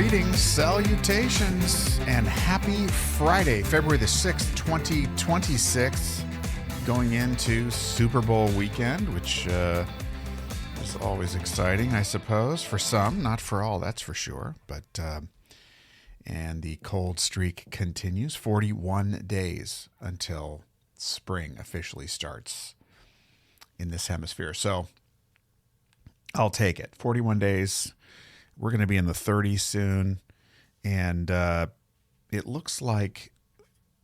Greetings, salutations, and happy Friday, February the 6th, 2026, going into Super Bowl weekend, which is always exciting, I suppose, for some, not for all, that's for sure. But and the cold streak continues, 41 days until spring officially starts in this hemisphere. So I'll take it. 41 days. We're going to be in the 30s soon. And it looks like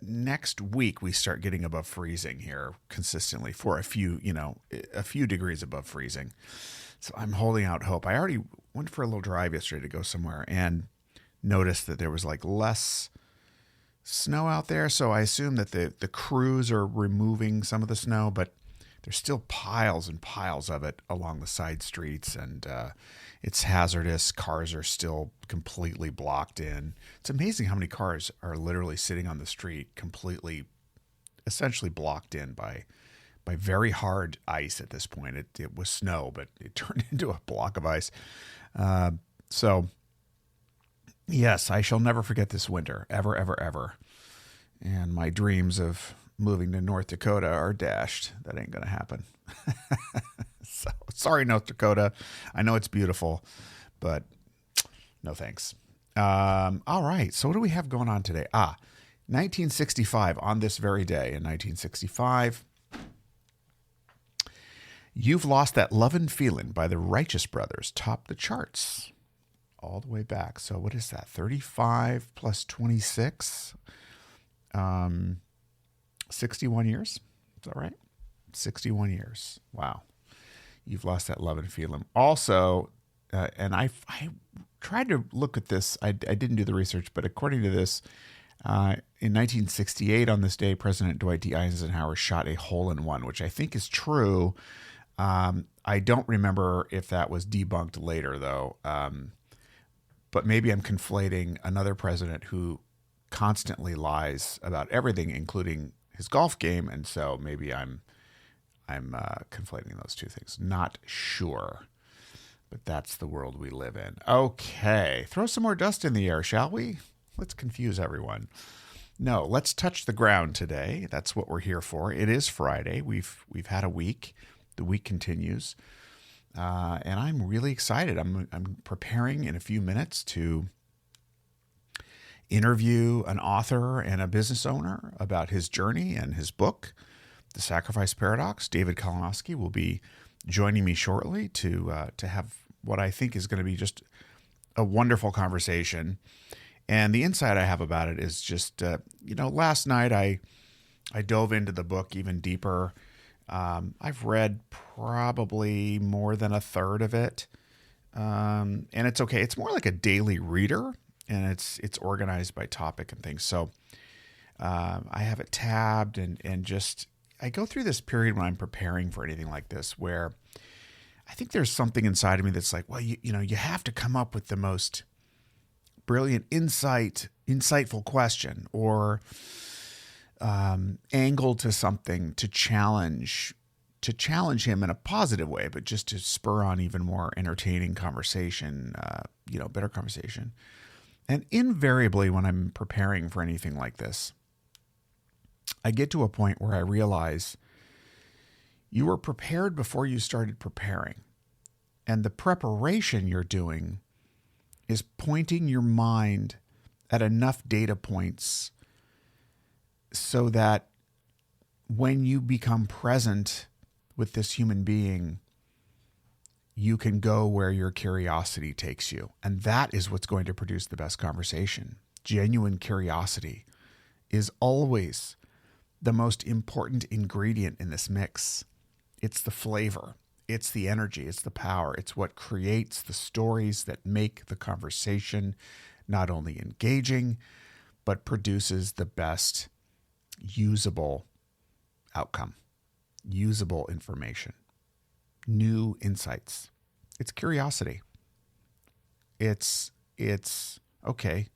next week we start getting above freezing here consistently for a few degrees above freezing. So I'm holding out hope. I already went for a little drive yesterday to go somewhere and noticed that there was like less snow out there. So I assume that the crews are removing some of the snow, but there's still piles and piles of it along the side streets, and it's hazardous. Cars are still completely blocked in. It's amazing how many cars are literally sitting on the street completely, essentially blocked in by very hard ice at this point. It was snow, but it turned into a block of ice. So, yes, I shall never forget this winter, ever, ever, ever. And my dreams of moving to North Dakota are dashed. That ain't going to happen. So, sorry, North Dakota. I know it's beautiful, but no thanks. All right. So what do we have going on today? 1965, on this very day in 1965, You've Lost That Lovin' Feelin' by the Righteous Brothers topped the charts all the way back. So what is that? 35 plus 26? 61 years. Is that right? 61 years. Wow. You've Lost That Lovin' Feelin'. Also, and I tried to look at this. I didn't do the research, but according to this, in 1968 on this day, President Dwight D. Eisenhower shot a hole-in-one, which I think is true. I don't remember if that was debunked later, though. But maybe I'm conflating another president who constantly lies about everything, including his golf game, and so maybe I'm conflating those two things. Not sure, but that's the world we live in. Okay, throw some more dust in the air, shall we? Let's confuse everyone. No, let's touch the ground today. That's what we're here for. It is Friday. We've had a week. The week continues, and I'm really excited. I'm preparing in a few minutes to interview an author and a business owner about his journey and his book, The Sacrifice Paradox. David Kalinowski will be joining me shortly to have what I think is going to be just a wonderful conversation. And the insight I have about it is just, last night I dove into the book even deeper. I've read probably more than a third of it. And it's okay. It's more like a daily reader, and it's organized by topic and things. So I have it tabbed and just I go through this period when I'm preparing for anything like this where I think there's something inside of me that's like, well, you have to come up with the most brilliant insightful question or angle to something to challenge him in a positive way, but just to spur on even more entertaining conversation, better conversation. And invariably, when I'm preparing for anything like this, I get to a point where I realize you were prepared before you started preparing. And the preparation you're doing is pointing your mind at enough data points so that when you become present with this human being, you can go where your curiosity takes you. And that is what's going to produce the best conversation. Genuine curiosity is always the most important ingredient in this mix. It's the flavor. It's the energy. It's the power. It's what creates the stories that make the conversation not only engaging, but produces the best usable outcome, usable information, new insights. It's curiosity. It's okay,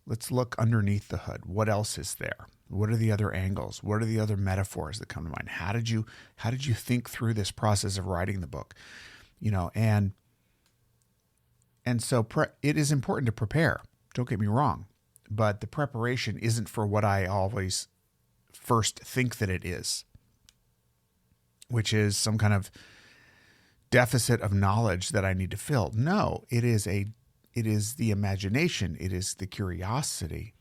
let's look underneath the hood. What else is there? What are the other angles? What are the other metaphors that come to mind? How did you think through this process of writing the book? And And so it is important to prepare. Don't get me wrong. But the preparation isn't for what I always first think that it is, which is some kind of deficit of knowledge that I need to fill. No, it is the imagination. It is the curiosity.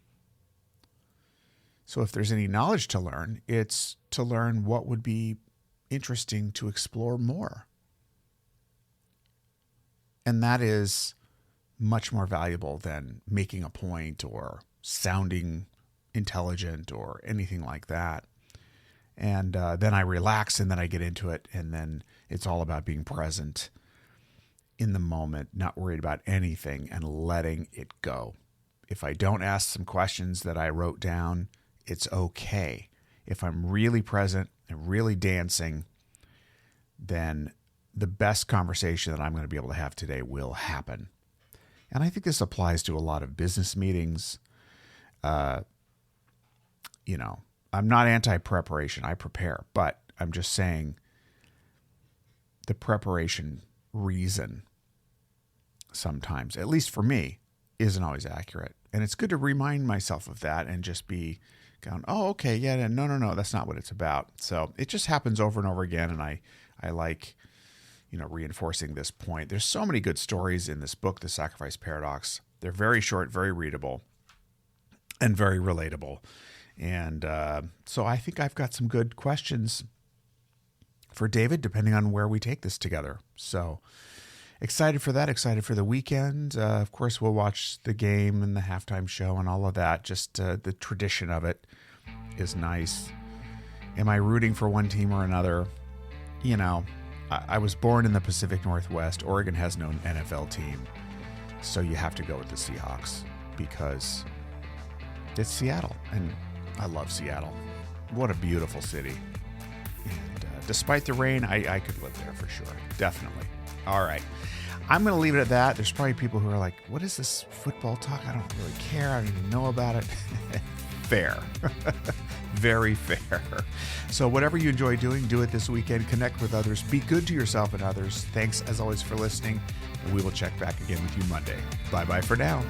So if there's any knowledge to learn, it's to learn what would be interesting to explore more. And that is much more valuable than making a point or sounding intelligent or anything like that. And then I relax and then I get into it. And then it's all about being present in the moment, not worried about anything and letting it go. If I don't ask some questions that I wrote down, it's okay. If I'm really present and really dancing, then the best conversation that I'm going to be able to have today will happen. And I think this applies to a lot of business meetings. I'm not anti-preparation. I prepare, but I'm just saying the preparation reason sometimes, at least for me, isn't always accurate. And it's good to remind myself of that and just be going, oh, okay, yeah, no, that's not what it's about. So it just happens over and over again. And I like, reinforcing this point. There's so many good stories in this book, The Sacrifice Paradox. They're very short, very readable, and very relatable. And so I think I've got some good questions for David, depending on where we take this together. So excited for that, excited for the weekend. Of course, we'll watch the game and the halftime show and all of that. Just the tradition of it is nice. Am I rooting for one team or another? I was born in the Pacific Northwest. Oregon has no NFL team. So you have to go with the Seahawks because it's Seattle. And I love Seattle. What a beautiful city. And despite the rain, I could live there for sure. Definitely. All right. I'm going to leave it at that. There's probably people who are like, what is this football talk? I don't really care. I don't even know about it. Fair. Very fair. So whatever you enjoy doing, do it this weekend. Connect with others. Be good to yourself and others. Thanks, as always, for listening. And we will check back again with you Monday. Bye-bye for now.